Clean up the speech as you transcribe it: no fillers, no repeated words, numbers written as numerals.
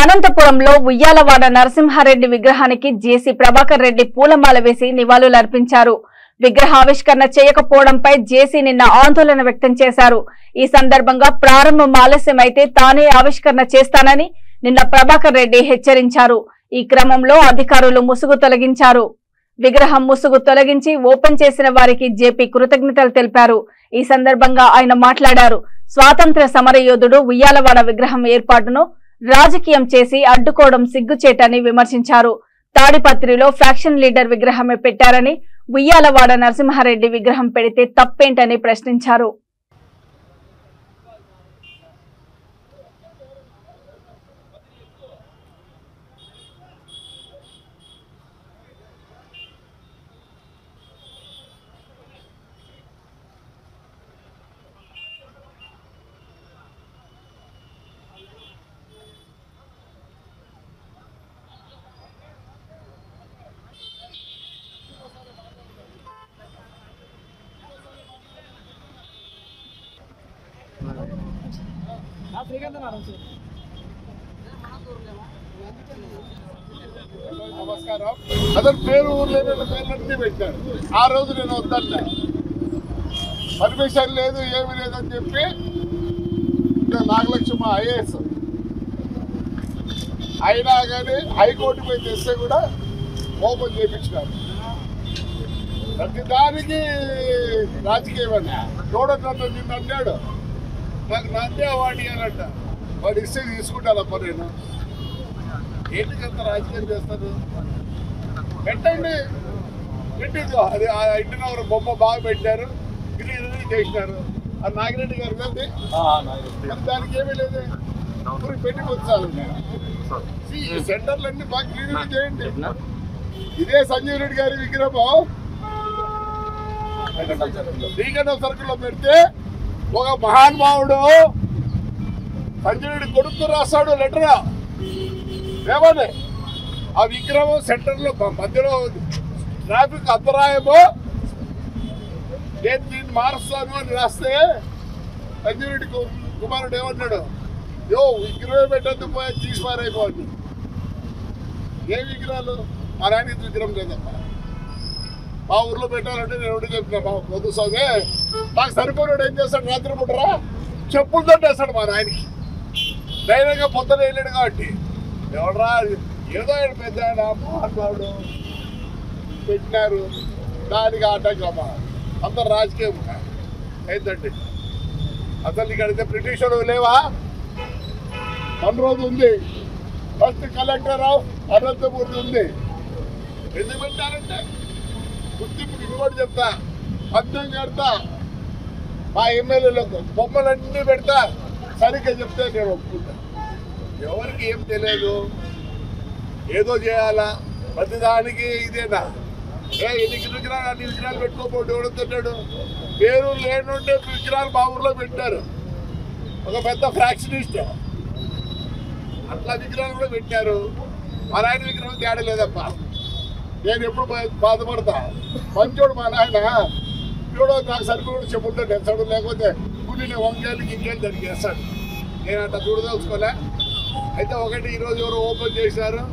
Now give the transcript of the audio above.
అనంతపురంలో ఉయ్యాలవాడ నరసింహారెడ్డి విగ్రహానికి జేసీ ప్రభాకర్ రెడ్డి పూలమాల వేసి నివాళులర్పించారు. విగ్రహావిష్కరణ చేయకపోవడంపై జేసీ నిన్న ఆందోళన వ్యక్తం చేశారు. ఈ సందర్భంగా ప్రారంభం ఆలస్యమైతే తానే ఆవిష్కరణ చేస్తానని నిన్న ప్రభాకర్ రెడ్డి హెచ్చరించారు. ఈ క్రమంలో అధికారులు ముసుగు తొలగించారు. విగ్రహం ముసుగు తొలగించి ఓపెన్ చేసిన వారికి జేపీ కృతజ్ఞతలు తెలిపారు. ఈ సందర్భంగా ఆయన మాట్లాడారు. స్వాతంత్ర సమరయోధుడు ఉయ్యాలవాడ విగ్రహం ఏర్పాటును రాజకీయం చేసి అడ్డుకోవడం సిగ్గుచేటని విమర్శించారు. తాడిపత్రిలో ఫ్యాక్షన్ లీడర్ విగ్రహమే పెట్టారని, ఉయ్యాలవాడ నరసింహారెడ్డి విగ్రహం పెడితే తప్పేంటని ప్రశ్నించారు. నమస్కారం. అతను పేరు పేర్లన్నీ పెట్టారు. ఆ రోజు నేను వద్దన్నా, పర్మిషన్ లేదు ఏమి లేదని చెప్పి నాగలక్ష్మ ఐఏఎస్ అయినా కానీ హైకోర్టు పోయి తెస్తే కూడా ఓపెన్ చేయించినారు. ప్రతి దానికి రాజకీయమన్నా చూడటం నిన్ను అన్నాడు, నాకు నందే అవార్డు ఇవ్వాలంట. వాడు ఇస్తే తీసుకుంటానప్ప నేను ఏంటికంత రాజకీయం చేస్తారు. పెట్టండి, పెట్టిందో అది ఆ ఇంటి నగర బొమ్మ బాగా పెట్టారు, గిరి చేసినారు. అది నాగిరెడ్డి గారు కదా, దానికి ఏమీ లేదు, పెట్టి వచ్చారు. సెంటర్లన్నీ బాగా క్లీన్ చేయండి. ఇదే సంజీవ్ రెడ్డి గారి విగ్రహం శ్రీకరణ సర్కిల్లో పెడితే ఒక మహానుభావుడు సంజయ్ రెడ్డి కొడుకు రాస్తాడు లెటర్ ఏమని, ఆ విగ్రహం సెంటర్లో మధ్యలో ట్రాఫిక్ అంతరాయమో నేను దీన్ని మారుస్తాను అని రాస్తే సంజయ్ రెడ్డి కుమారుడు ఏమన్నాడు, యో విగ్రహం పెట్టద్దు పోయి తీసి పారైపోండి. ఏ విగ్రహాలు? మా నాయనకి విగ్రహం లేదమ్మా, మా ఊర్లో పెట్టాలంటే నేను ఒకటి చెప్పిన మా పొద్దు స్వామి నాకు సరిపోయినాడు ఏం చేస్తాడు, రాత్రి పుట్టరా చెప్పులతో వేస్తాడు మా నాయనకి. ధైర్యంగా పొద్దున వేయలేడు కాబట్టి ఎవడరా ఏదో పెద్ద మహానుభావుడు పెట్టినారు, దానికి ఆటంకమా అందరు రాజకీయం ఏంటండి. అసలు నీకు అడిగితే బ్రిటిష్ వాడు లేవా? మన రోజు ఉంది, ఫస్ట్ కలెక్టర్ ఆఫ్ అనంతపూర్ ఉంది. ఎందుకు పెట్టారంటే గుర్తింపు ఇంకోటి చెప్తా, పద్యం కడతా, మా ఎమ్మెల్యేలకు బొమ్మలన్నీ పెడతా, సరిగ్గా చెప్తే నేను ఒప్పుకుంటా. ఎవరికి ఏం తెలియదు, ఏదో చేయాలా ప్రతిదానికి ఇదేనా? ఎన్ని విగ్రహాలు అన్ని విగ్రహాలు పెట్టుకోబోటు ఎవడుతున్నాడు? పేరు లేనుండే విగ్రహాలు మా ఊర్లో పెట్టారు, ఒక పెద్ద ఫ్రాక్షనిస్ట్ అట్లా విగ్రహాలు కూడా పెట్టారు. మా నాయన విగ్రహం తేడా లేదప్ప. నేను ఎప్పుడు బాధపడతా, మంచోడు మా నాయన, ఎవడో నాకు సరిపోయి చెప్పుంటే తెస్తాడు, లేకపోతే కూలీని వంకాయలకి ఇంకేం జరిగేస్తాడు. నేను అట్లా చూడదలుచుకోలే. అయితే ఒకటి ఈరోజు ఎవరు ఓపెన్ చేశారు,